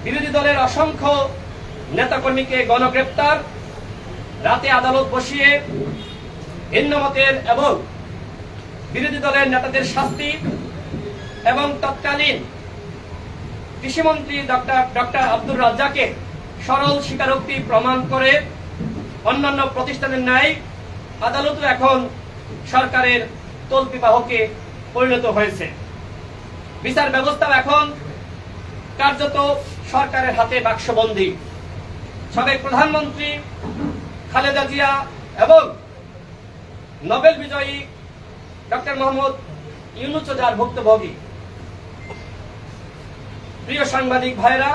বিরোধী দলের অসংখ্য নেতাকর্মীকে গণগ্রেপ্তার, রাতে আদালত বসিয়ে ভিন্নমতের এবং বিরোধী দলের নেতাদের শাস্তি এবং তৎকালীন কৃষিমন্ত্রী ডক্টর আব্দুর রাজ্জাকের সরল স্বীকারোক্তি প্রমাণ করে অন্যান্য প্রতিষ্ঠানের ন্যায় আদালতও এখন সরকারের তল্পিবাহকে পরিণত হয়েছে। বিচার ব্যবস্থা এখন কার্যত সরকারের হাতে বাক্সবন্দী। সাবেক প্রধানমন্ত্রী খালেদা জিয়া এবং নোবেল বিজয়ী ডক্টর মোহাম্মদ ইউনূস যার ভুক্তভোগী। প্রিয় সাংবাদিক ভাইরা,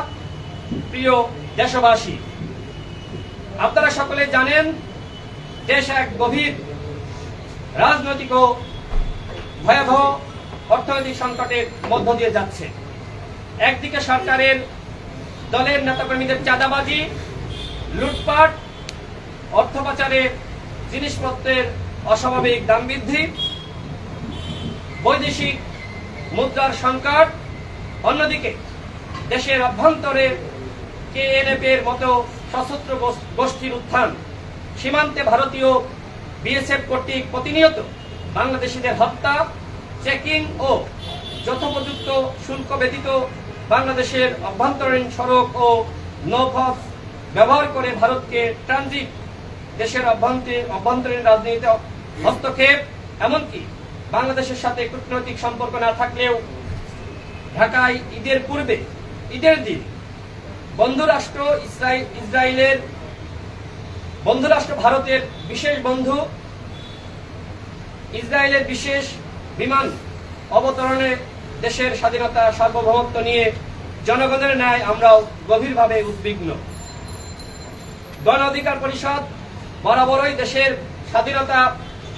প্রিয় দেশবাসী, আপনারা সকলে জানেন দেশ এক গভীর রাজনৈতিক ও ভয়াবহ অর্থনৈতিক সংকটের মধ্য দিয়ে যাচ্ছে। একদিকে সরকারের দলের নেতাকর্মীদের চাঁদাবাজি, লুটপাট, অর্থ পাচারে জিনিসপত্রের অস্বাভাবিক দাম বৃদ্ধি, বৈদেশিক মুদ্রার সংকট, অন্যদিকে দেশের অভ্যন্তরে কেএনএফ এর মতো সশস্ত্র গোষ্ঠীর উত্থান, সীমান্তে ভারতীয় বিএসএফ কর্তৃক প্রতিনিয়ত বাংলাদেশিদের হত্যা, চেকিং ও যথোপযুক্ত শুল্ক ব্যতীত বাংলাদেশের অভ্যন্তরীণ সড়ক ও নৌপথ ব্যবহার করে ভারতকে ট্রানজিট, দেশের অভ্যন্তরীণ রাজনীতিতে হস্তক্ষেপ, এমনকি বাংলাদেশের সাথে কূটনৈতিক সম্পর্ক না থাকলেও ঢাকায় ঈদের পূর্বে ঈদের দিন বন্ধুরাষ্ট্র ভারতের বিশেষ বন্ধু ইসরায়েলের বিশেষ বিমান অবতরণে দেশের স্বাধীনতা সার্বভৌমত্ব নিয়ে জনগণের ন্যায় আমরাও গভীরভাবে উদ্বিগ্ন। গণ অধিকার পরিষদ বরাবরই দেশের স্বাধীনতা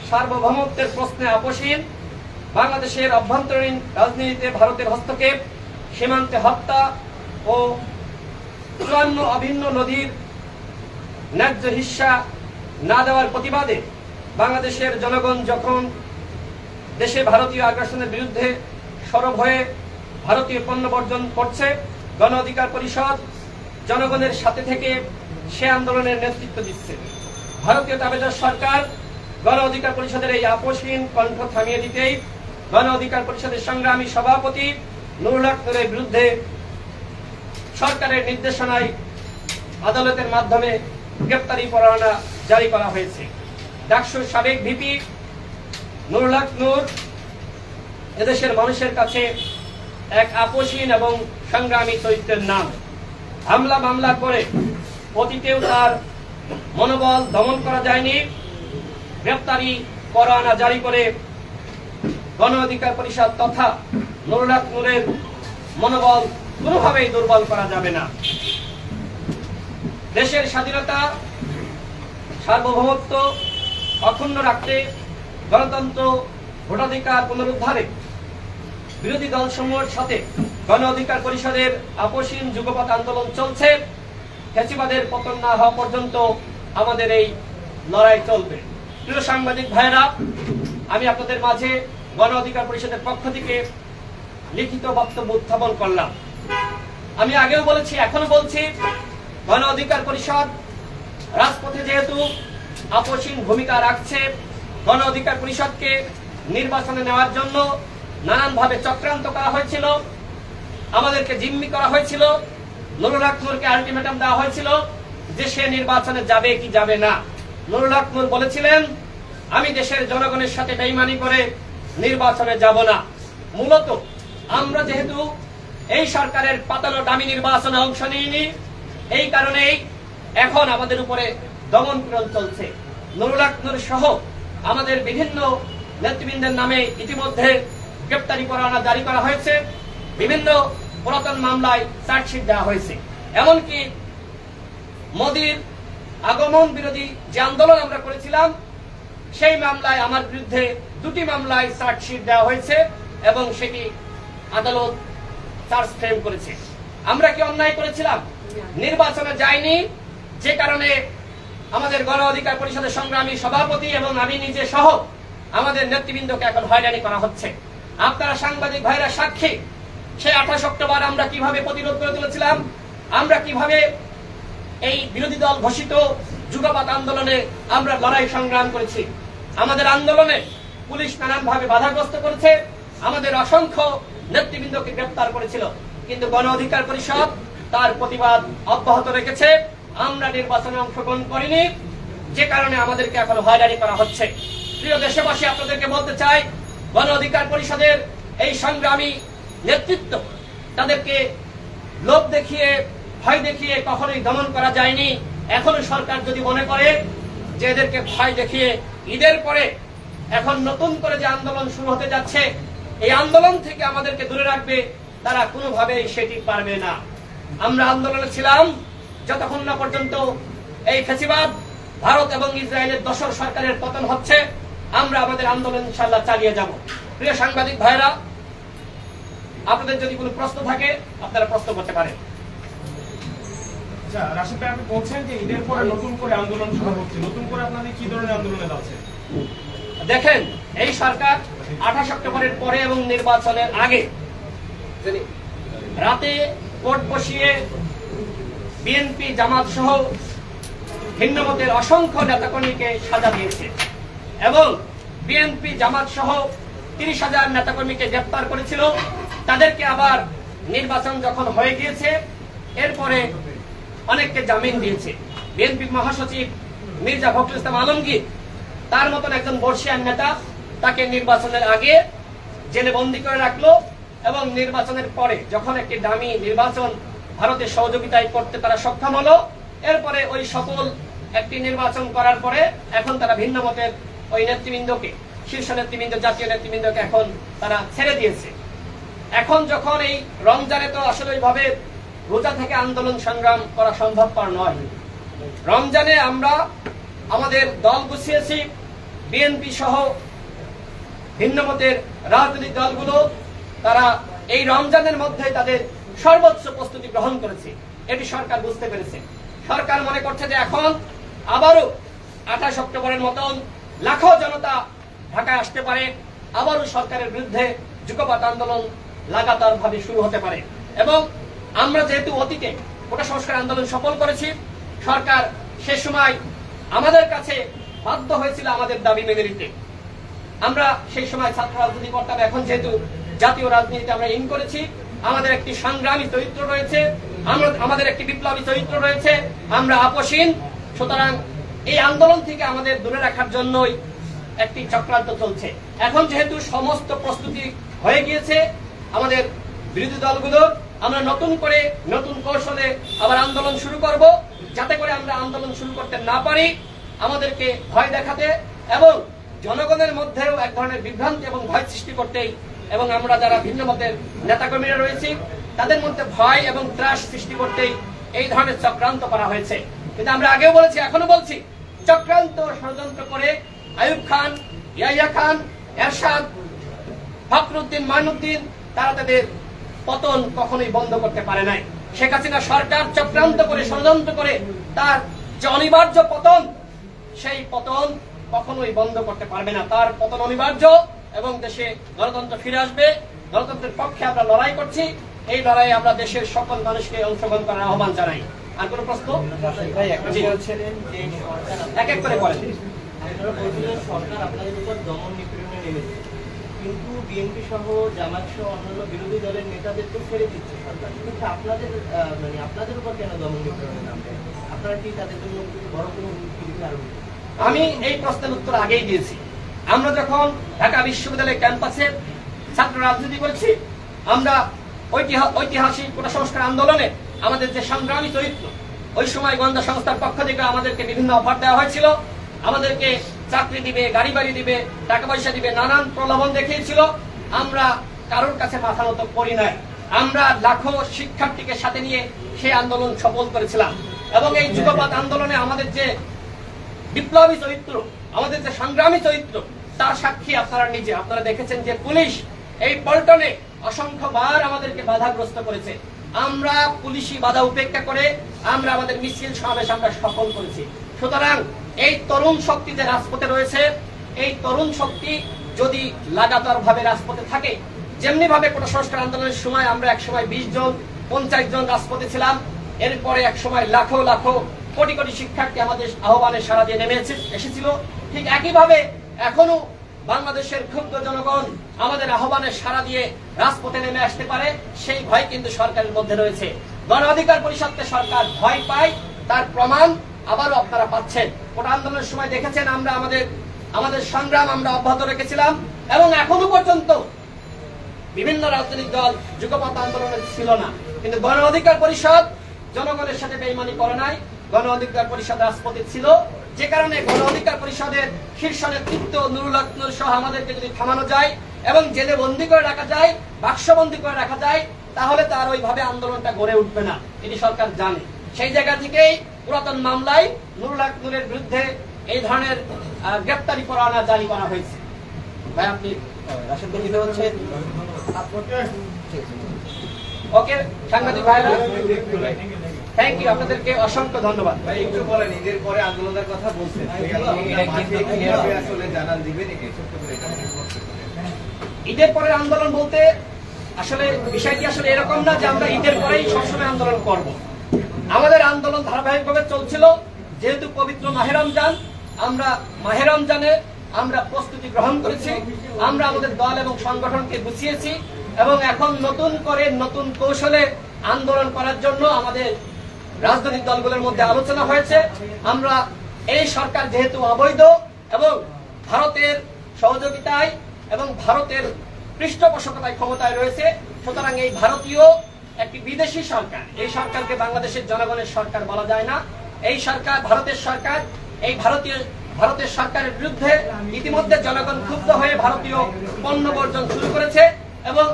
সার্বভৌমত্বের প্রশ্নে আপোষহীন। বাংলাদেশের অভ্যন্তরীণ রাজনীতিতে ভারতের হস্তক্ষেপ, সীমান্তে হত্যা ও 54 অভিন্ন নদীর ন্যায্য হিস্সা না দেওয়ার প্রতিবাদে বাংলাদেশের জনগণ যখন দেশে ভারতীয় আগ্রাসনের বিরুদ্ধে সরব হয়ে ভারতীয় পণ্য বর্জন করছে, গণ অধিকার পরিষদ জনগণের সাথে থেকে সে আন্দোলনের নেতৃত্ব দিচ্ছে। ভারতীয় তাবেদার সরকার গণ অধিকার পরিষদের এই আপোষহীন কণ্ঠ থামিয়ে দিতেই গণ অধিকার পরিষদের সংগ্রামী সভাপতি নুরুল হক নূরের বিরুদ্ধে সরকারের নির্দেশনায় আদালতের মাধ্যমে গ্রেপ্তারি পরোয়ানা জারি করা হয়েছে। ডাকসুর সাবেক ভিপি নুরুল হক নূর এদেশের মানুষের কাছে এক আপোষহীন এবং সংগ্রামী চরিত্রের নাম। হামলা মামলা করে অতীতেও তার মনোবল দমন করা যায়নি। গ্রেপ্তারি পরোয়ানা জারি করে গণ অধিকার পরিষদ তথা নুরুল হক নূরের মনোবল কোনোভাবেই দুর্বল করা যাবে না। দেশের স্বাধীনতা সার্বভৌমত্ব অক্ষুণ্ণ রাখতে, গণতন্ত্র ভোটাধিকার পুনরুদ্ধারে বিরোধী দলসমূহের সাথে গণ অধিকার পরিষদের আপোষহীন যুগপৎ আন্দোলন চলছে। ফ্যাসিবাদের পতন না হওয়া পর্যন্ত আমাদের এই লড়াই চলবে। প্রিয় সাংবাদিক ভাইয়েরা, আমি আপনাদের মাঝে গণ অধিকার পরিষদের পক্ষ থেকে লিখিত বক্তব্য উত্থাপন করলাম। আমি আগেও বলেছি, এখনো বলছি, গণ অধিকার পরিষদ রাজপথে যেহেতু আপোষহীন ভূমিকা রাখছে, গণ অধিকার পরিষদকে নির্বাচনে নেওয়ার জন্য নানানভাবে চক্রান্ত করা হয়েছিল, আমাদেরকে জিম্মি করা হয়েছিল, নুরুল হক নূরকে আলটিমেটাম দেওয়া হয়েছিল যে সে নির্বাচনে যাবে কি যাবে না। নুরুল হক নূর বলেছিলেন, আমি দেশের জনগণের সাথে বেইমানি করে নির্বাচনে যাব না। মূলত আমরা যেহেতু এই সরকারের পাতানো দামি নির্বাচনে অংশ নিইনি, এই কারণেই এখন আমাদের উপরে দমন পীড়ন চলছে। নুরুল হক নূর সহ আমাদের বিভিন্ন নেতৃবৃন্দের নামে ইতিমধ্যে গ্রেপ্তারি পরোয়ানা জারি করা হয়েছে, বিভিন্ন পুরাতন মামলায় চার্জশিট দেওয়া হয়েছে। এমনকি মোদির আগমন বিরোধী যে আন্দোলন আমরা করেছিলাম, সেই মামলায় আমার বিরুদ্ধে 2টি মামলায় চার্জশিট দেওয়া হয়েছে এবং সেটি আদালত চার্জ ফ্রেম করেছে। আমরা কি অন্যায় করেছিলাম? নির্বাচনে যায়নি, যে কারণে আমাদের গণ অধিকার পরিষদের সংগ্রামী সভাপতি এবং আমি নিজে সহ আমাদের নেতৃবৃন্দকে এখন হয়রানি করা হচ্ছে। আপনারা সাংবাদিক ভাইরা সাক্ষী, সেই 28 অক্টোবর আমরা কিভাবে প্রতিরোধ করে তুলেছিলাম। আমরা কিভাবে এই বিরোধী দল ঘোষিত যুগপৎ আন্দোলনে আমরা লড়াই সংগ্রাম করেছি। আমাদের আন্দোলনে পুলিশ নানানভাবে বাধাগ্রস্ত করেছে, আমাদের অসংখ্য নেতৃবৃন্দকে গ্রেপ্তার করেছিল, কিন্তু গণ অধিকার পরিষদ তার প্রতিবাদ অব্যাহত রেখেছে। আমরা নির্বাচনে অংশগ্রহণ করিনি, যে কারণে আমাদেরকে এখন হয়রানি করা হচ্ছে। প্রিয় দেশবাসী, আপনাদেরকে বলতে চাই, গণ অধিকার পরিষদের এই সংগ্রামী নেতৃত্ব, তাদেরকে লোভ দেখিয়ে ভয় দেখিয়ে কখনোই দমন করা যায়নি। এখনো সরকার যদি মনে করে যে এদেরকে ভয় দেখিয়ে ঈদের পরে এখন নতুন করে যে আন্দোলন শুরু হতে যাচ্ছে, এই আন্দোলন থেকে আমাদেরকে দূরে রাখবে, তারা কোনোভাবেই সেটি পারবে না। আমরা আন্দোলনে ছিলাম যতক্ষণ না পর্যন্ত এই ফ্যাসিবাদ ভারত এবং ইসরায়েলের দোসর সরকারের পতন হচ্ছে। আমরা আমাদের আন্দোলন ইনশাআল্লাহ চালিয়ে যাব। প্রিয় সাংবাদিক ভাইরা, আপনাদের যদি কোনো প্রশ্ন থাকে আপনারা প্রশ্ন করতে পারেন। রাশিদ ভাই, আপনি বলছেন যে ঈদের পরে নতুন করে আন্দোলন শুরু হচ্ছে, নতুন করে আপনাদের কি ধরনের আন্দোলনে যাচ্ছে? দেখেন, এই সরকার 28 অক্টোবরের পরে এবং নির্বাচনের আগে রাতে কোর্ট বসিয়ে বিএনপি জামাত সহ ভিন্নমতের অসংখ্য নেতাকর্মীকে সাজা দিয়েছে এবং বিএনপি জামাত সহ 30,000 নেতাকর্মীকে গ্রেপ্তার করেছিল। তাদেরকে আবার নির্বাচন যখন হয়ে গিয়েছে, এরপরে অনেককে জামিন দিয়েছে। বিএনপি মহাসচিব মির্জা ফখরুল ইসলাম আলমগীর, তার মতন একজন বর্ষিয়ান নেতা, তাকে নির্বাচনের আগে জেলে বন্দী করে রাখলো এবং নির্বাচনের পরে যখন একটি দামি নির্বাচন ভারতের সহযোগিতায় করতে তারা সক্ষম হলো, এরপরে ওই সফল একটি নির্বাচন করার পরে এখন তারা ভিন্ন মতের ওই নেতৃবৃন্দকে, শীর্ষ নেতৃবৃন্দ, জাতীয় নেতৃবৃন্দকে এখন তারা ছেড়ে দিয়েছে। এখন যখন এই রমজানে তো আসলে ওইভাবে রোজা থেকে আন্দোলন সংগ্রাম করা সম্ভবপর নয়। রমজানে আমরা আমাদের দল গুছিয়েছি, বিএনপি সহ ভিন্নমতের রাজনৈতিক দলগুলো তারা এই রমজানের মধ্যে তাদের সর্বোচ্চ প্রস্তুতি গ্রহণ করেছে। এটি সরকার বুঝতে পেরেছে। সরকার মনে করছে যে এখন আবারও 28 অক্টোবরের মতন লাখো জনতা ঢাকায় আসতে পারে, আবারও সরকারের বিরুদ্ধে যুগপৎ আন্দোলন লাগাতার ভাবে শুরু হতে পারে। এবং আমরা যেহেতু অতীতে কোটা সংস্কার আন্দোলন সফল করেছি, সরকার সে সময় আমাদের কাছে বাধ্য হয়েছিল আমাদের দাবি মেনে নিতে। আমরা সেই সময় ছাত্র রাজনীতি করতাম, এখন যেহেতু জাতীয় রাজনীতিতে আমরা ইন করেছি, আমাদের একটি সংগ্রামী চরিত্র রয়েছে, আমাদের একটি বিপ্লবী চরিত্র রয়েছে, আমরা আপোষহীন। সুতরাং এই আন্দোলন থেকে আমাদের দূরে রাখার জন্যই একটি চক্রান্ত চলছে। এখন যেহেতু সমস্ত প্রস্তুতি হয়ে গিয়েছে আমাদের বিরোধী দলগুলোর, আমরা নতুন করে নতুন কৌশলে আবার আন্দোলন শুরু করব, যাতে করে আমরা আন্দোলন শুরু করতে না পারি, আমাদেরকে ভয় দেখাতে এবং জনগণের মধ্যেও এক ধরনের বিভ্রান্তি এবং ভয় সৃষ্টি করতেই, এবং আমরা যারা ভিন্ন মতের নেতাকর্মীরা রয়েছি তাদের মধ্যে ভয় এবং ত্রাস সৃষ্টি করতেই এই ধরনের চক্রান্ত করা হয়েছে। কিন্তু আমরা আগেও বলেছি, এখনো বলছি, চক্রান্ত ষড়যন্ত্র করে আইয়ুব খান, ইয়াহিয়া খান, এরশাদ, ফখরুদ্দিন, মাইনুদ্দিন তারা তাদের পতন কখনোই বন্ধ করতে পারে নাই। শেখ হাসিনা সরকার চক্রান্ত করে ষড়যন্ত্র করে তার যে অনিবার্য পতন, সেই পতন কখনোই বন্ধ করতে পারবে না। তার পতন অনিবার্য এবং দেশে গণতন্ত্র ফিরে আসবে। গণতন্ত্রের পক্ষে আমরা লড়াই করছি, এই লড়াইয়ে আমরা দেশের সকল মানুষকে অংশগ্রহণ করার আহ্বান জানাই। আর কোন প্রশ্ন? এক এক করে বলেন। সরকার আপনাদের উপর দমন নিপীড়নে নেমেছে, কিন্তু বিএনপি সহ জামাত সহ অন্যান্য বিরোধী দলের নেতাদেরকে ছেড়ে দিচ্ছে সরকার, কিন্তু আপনাদের আপনাদের উপর কেন দমন নিপীড়নে নামবে? আপনারা কি তাদের জন্য বড় কোনো হুমকি আরোপ? আমি এই প্রশ্নের উত্তর আগেই দিয়েছি। আমরা যখন ঢাকা বিশ্ববিদ্যালয় ক্যাম্পাসে ছাত্র রাজনীতি করেছি, আমরা ঐতিহাসিক কোটা সংস্কার আন্দোলনে আমাদের যে সংগ্রামী চরিত্র, ওই সময় গোয়েন্দা সংস্থার পক্ষ থেকে আমাদেরকে বিভিন্ন অফার দেওয়া হয়েছিল, আমাদেরকে চাকরি দিবে, গাড়ি বাড়ি দিবে, টাকা পয়সা দিবে, নানান প্রলোভন দেখিয়েছিল। আমরা কারোর কাছে মাথা নত করি নাই। আমরা লাখো শিক্ষার্থীকে সাথে নিয়ে সেই আন্দোলন সফল করেছিলাম। এবং এই যুগপৎ আন্দোলনে আমাদের যে বিপ্লবী চরিত্র, আমাদের যে সংগ্রামী চরিত্র, তার সাক্ষী আপনারা নিজে। আপনারা দেখেছেন যে পুলিশ এই পল্টনে অসংখ্যবার আমাদেরকে বাধাগ্রস্ত করেছে। আমরা পুলিশি বাধা উপেক্ষা করে আমরা আমাদের মিছিল সমাবেশ আমরা সফল করেছি। সুতরাং এই তরুণ শক্তি যে রাজপথে রয়েছে, এই তরুণ শক্তি যদি লাগাতার ভাবে রাজপথে থাকে, যেমনি ভাবে কোটা সংস্কার আন্দোলনের সময় আমরা এক সময় 20 জন 50 জন রাজপথে ছিলাম, এরপরে এক সময় লাখো লাখো কোটি কোটি শিক্ষার্থী আমাদের আহ্বানে সাড়া দিয়ে নেমে এসেছিল। ঠিক একইভাবে এখনো বাংলাদেশের ক্ষুব্ধ জনগণ আমাদের আহ্বানে সাড়া দিয়ে রাজপথে নেমে আসতে পারে, সেই ভয় কিন্তু সরকারের মধ্যে রয়েছে। গণ অধিকার পরিষদকে সরকার ভয় পায়, তার প্রমাণ আবারও আপনারা পাচ্ছেন। কোটা আন্দোলনের সময় দেখেছেন আমরা আমাদের সংগ্রাম আমরা অব্যাহত রেখেছিলাম এবং এখনো পর্যন্ত বিভিন্ন রাজনৈতিক দল যুগপৎ আন্দোলনে ছিল না, কিন্তু গণ অধিকার পরিষদ জনগণের সাথে বেইমানি করে নাই। গণ অধিকার পরিষদ রাজপথে ছিল, যে কারণে গণ অধিকার পরিষদের শীর্ষ নেতৃত্ব নুরুল হক নূর সহ আমাদেরকে যদি থামানো যায় এবং জেলে বন্দী করে রাখা যায়, বাক্সবন্দী করে রাখা যায়, তাহলে তার ওইভাবে আন্দোলনটা গড়ে উঠবে না, এটি সরকার জানে। সেই জায়গা থেকেই পুরাতন মামলায় নুরুল হক নূরের বিরুদ্ধে এই ধরনের গ্রেপ্তারি পরোয়ানা জারি করা হয়েছে। ভাই আপনি রাশেদ দিতে হচ্ছে। ওকে সাংবাদিক ভাইরা, থ্যাংক ইউ, আপনাদেরকে অসংখ্য ধন্যবাদ। ভাই একটু বলেন, ঈদের পরে আন্দোলনের কথা বলছেন, আসলে জানান দিবেন নাকি? ঈদের পরের আন্দোলন বলতে আসলে বিষয়টি আসলে এরকম না যে আমরা ঈদের পরেই সবসময় আন্দোলন করব। আমাদের আন্দোলন ধারাবাহিকভাবে চলছিল, যেহেতু পবিত্র মাহে রমজান, আমরা মাহে রমজানে আমরা প্রস্তুতি গ্রহণ করেছি, আমরা আমাদের দল এবং সংগঠনকে গুছিয়েছি এবং এখন নতুন করে নতুন কৌশলে আন্দোলন করার জন্য আমাদের রাজনৈতিক দলগুলোর মধ্যে আলোচনা হয়েছে। আমরা এই সরকার যেহেতু অবৈধ এবং ভারতের সহযোগিতায় এবং ভারতের পৃষ্ঠপোষকতায় ক্ষমতায় রয়েছে, সুতরাং এই ভারতীয় একটি বিদেশি সরকার, এই সরকারকে বাংলাদেশের জনগণের সরকার বলা যায় না। এই সরকার ভারতের সরকার, এই ভারতের সরকারের বিরুদ্ধে ইতিমধ্যে জনগণ ক্ষুব্ধ হয়ে ভারতীয় পণ্য বর্জন শুরু করেছে এবং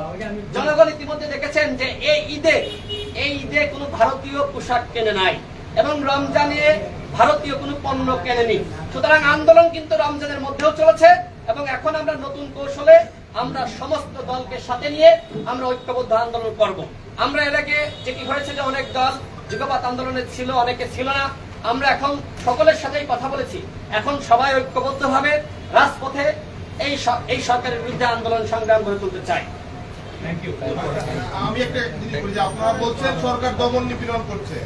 জনগণ ইতিমধ্যে দেখেছেন যে এই ঈদে কোনো ভারতীয় পোশাক কেনে নাই এবং রমজানে ভারতীয় কোনো পণ্য কেনেনি। সুতরাং আন্দোলন কিন্তু রমজানের মধ্যেও চলেছে এবং এখন আমরা নতুন কৌশলে আমরা সমস্ত দলকে সাথে নিয়ে আমরা ঐক্যবদ্ধ আন্দোলন করব। আমরা এর আগে যেটি হয়েছে যে অনেক দল যুগপৎ আন্দোলনে ছিল, অনেকে ছিল না, আমরা এখন সকলের সাথেই কথা বলেছি, এখন সবাই ঐক্যবদ্ধভাবে রাজপথে এই সরকারের বিরুদ্ধে আন্দোলন সংগ্রাম গড়ে তুলতে চাই। আমি একটা জিনিস বলি যে আপনারা বলছেন সরকার দমন নিপীড়ন করছে।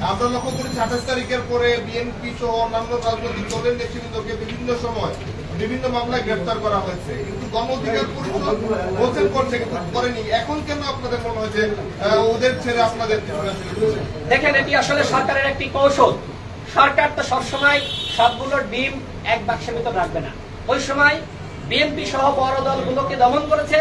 আমরা লক্ষ্য করেছি 28 তারিখের পরে বিএনপি সহ অন্যান্য রাজনৈতিক দলের নেতৃবৃন্দকে বিভিন্ন সময় বিভিন্ন মামলায় গ্রেফতার করা হয়েছে, কিন্তু গণ অধিকার পরিষদ বলছেন করছে কিন্তু করেনি। এখন কেন আপনাদের মনে হয়েছে ওদের ছেড়ে আপনাদের? দেখেন, এটি আসলে সরকারের একটি কৌশল। সরকার তো সবসময় সবগুলোর ডিম এক বাক্সের ভিতর রাখবে না। ওই সময় বিএনপি সহ বড় দলগুলোকে দমন করেছে,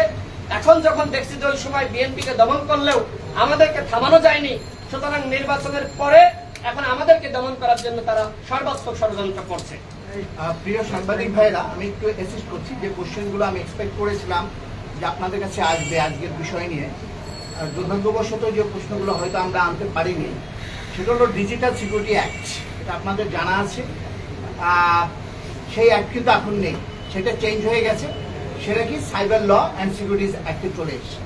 এখন যখন দেখছি যে ওই সময় বিএনপিকে দমন করলেও আমাদেরকে থামানো যায়নি, সুতরাং নির্বাচনের পরে এখন আমাদেরকে দমন করার জন্য তারা সর্বাত্মক ষড়যন্ত্র করছে। প্রিয় সাংবাদিক ভাইরা, আমি একটু অ্যাসিস্ট করছি। যে কোশ্চেনগুলো আমি এক্সপেক্ট করেছিলাম যে আপনাদের কাছে আসবে আজকের বিষয় নিয়ে, দুর্ভাগ্যবশত যে প্রশ্নগুলো হয়তো আমরা আনতে পারিনি, সেটা হলো ডিজিটাল সিকিউরিটি অ্যাক্ট। এটা আপনাদের জানা আছে, সেই অ্যাক্ট কিন্তু এখন নেই, সেটা চেঞ্জ হয়ে গেছে। সেটা কি সাইবার ল অ্যান্ড সিকিউরিটিজ অ্যাক্টে চলে এসেছে।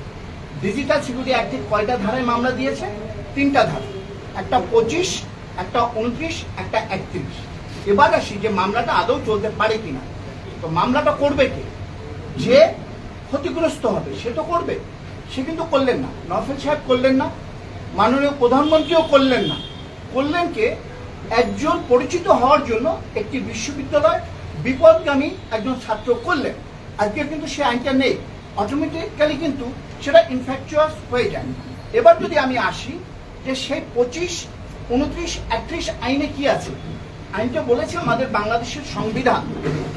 ডিজিটাল সিকিউরিটি অ্যাক্টে কয়টা ধারায় মামলা দিয়েছে? 3টা ধারা, একটা 25, একটা 29, একটা 31। এবার আসি যে মামলাটা আদৌ চলতে পারে কিনা। তো মামলাটা করবে কে? যে ক্ষতিগ্রস্ত হবে সে তো করবে, সে কিন্তু করলেন না। নওফেল সাহেব করলেন না, মাননীয় প্রধানমন্ত্রীও করলেন না। করলেন কে? একজন পরিচিত হওয়ার জন্য একটি বিশ্ববিদ্যালয় বিপদগামী একজন ছাত্র করলেন। আজকে কিন্তু সে আইনটা নেই, অটোমেটিক্যালি কিন্তু সেটা ইনফ্যাকচুয়াস হয়ে যায়। এবার যদি আমি আসি যে সেই 25, 29, 31 আইনে কি আছে? আইনটা বলেছে আমাদের বাংলাদেশের সংবিধান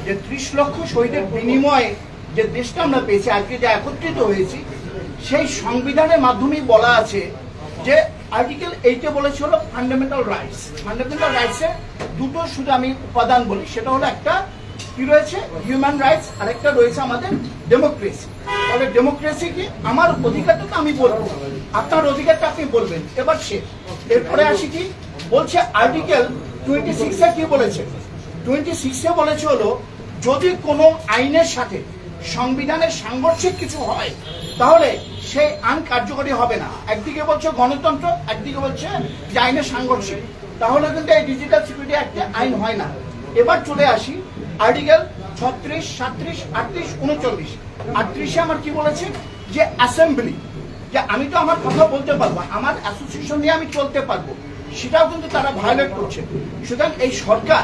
যে 30 লক্ষ শহীদের বিনিময়ে যে দেশটা আমরা পেয়েছি, আজকে যে একত্রিত হয়েছি, সেই সংবিধানের মাধ্যমেই বলা আছে যে আর্টিকেল 8-এ বলেছে হলো ফান্ডামেন্টাল রাইটস। ফান্ডামেন্টাল রাইটসে দুটো শুধু আমি উপাদান বলি, সেটা হলো একটা কি রয়েছে হিউম্যান রাইটস, আরেকটা রয়েছে আমাদের ডেমোক্রেসি। তাহলে ডেমোক্রেসি কি? আমার অধিকারটা তো আমি বলবো, আপনার অধিকারটা আপনি বলবেন। এবার শেষ। এরপরে আসি কি বলছে আর্টিকেল 26-এ কি বলেছে? 26-এ বলেছে হলো যদি কোনো আইনের সাথে সংবিধানের সাংঘর্ষিক কিছু হয় তাহলে সেই আইন কার্যকরী হবে না। একদিকে বলছে গণতন্ত্র, একদিকে বলছে যে আইনের সাংঘর্ষিক, তাহলে কিন্তু এই ডিজিটাল সিকিউরিটি অ্যাক্টে আইন হয় না। এবার চলে আসি আর্টিকেল 36, 37, 38, 39। 38-এ আমার কি বলেছে? যে অ্যাসেম্বলি, যে আমি তো আমার কথা বলতে পারবো, আমার অ্যাসোসিয়েশন নিয়ে আমি চলতে পারবো, সেটাও কিন্তু তারা ভায়োলেট করছে। সুতরাং এই সরকার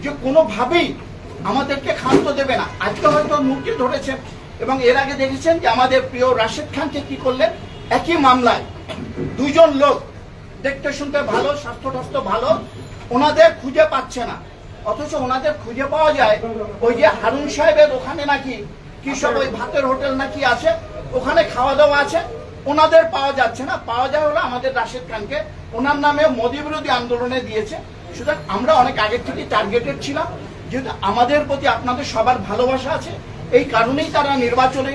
যে কোনোভাবেই আমাদেরকে ক্ষান্ত দেবে না। আজকে হয়তো মুখে ধরেছেন এবং এর আগে দেখেছেন যে আমাদের প্রিয় রাশেদ খানকে কি করলেন, একই মামলায় দুইজন লোক দেখতে শুনতে ভালো, স্বাস্থ্য টাস্থ্য ভালো, ওনাদের খুঁজে পাচ্ছে না, অথচ ওনাদের খুঁজে পাওয়া যায় ওই যে হারুন সাহেবের ওখানে নাকি কি সব ওই ভাতের হোটেল নাকি আছে, ওখানে খাওয়া দাওয়া আছে, ওনাদের পাওয়া যাচ্ছে না। পাওয়া যায় হলো আমাদের রাশেদ খানকে, ওনার নামে মোদী বিরোধী আন্দোলনে দিয়েছে। সুতরাং আমরা অনেক আগে থেকে টার্গেটেড ছিলাম, যেহেতু আমাদের প্রতি আপনাদের সবার ভালোবাসা আছে, এই কারণেই তারা নির্বাচনে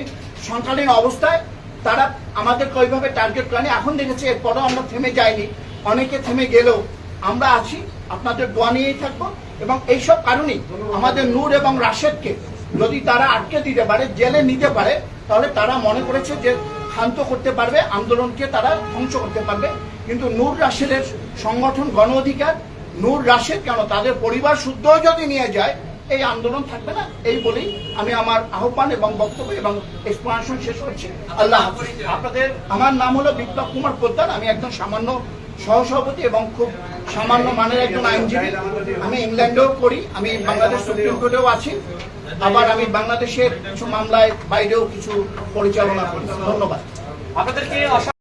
সংকালীন অবস্থায় তারা আমাদেরকে ওইভাবে টার্গেট করেনি। এখন দেখেছি এরপরও আমরা থেমে যাইনি, অনেকে থেমে গেলেও আমরা আছি, আপনাদের দোয়া নিয়েই থাকবো। এবং এইসব কারণেই আমাদের নূর এবং রাশেদকে যদি তারা আটকে দিতে পারে, জেলে নিতে পারে, তাহলে তারা মনে করেছে যে ক্ষান্ত করতে পারবে, আন্দোলনকে তারা ধ্বংস করতে পারবে। কিন্তু নূর রাশেদের সংগঠন গণ অধিকার, নূর রাশেদ কেন তাদের পরিবার শুদ্ধও যদি নিয়ে যায়, এই আন্দোলন থাকবে না। এই বলেই আমি আমার আহ্বান এবং বক্তব্য এবং এক্সপ্লানেশন শেষ করছি। আল্লাহ হাফেজ। আপনাদের আমার নাম হলো বিপ্লব কুমার পোদ্দার, আমি একজন সামান্য সহসভাপতি এবং খুব সামান্য মানের একজন আইনজীবী। আমি ইংল্যান্ডেও করি, আমি বাংলাদেশ সুপ্রিম কোর্টেও আছি, আবার আমি বাংলাদেশের কিছু মামলায় বাইরেও কিছু পরিচালনা করি। ধন্যবাদ। আপনাদেরকে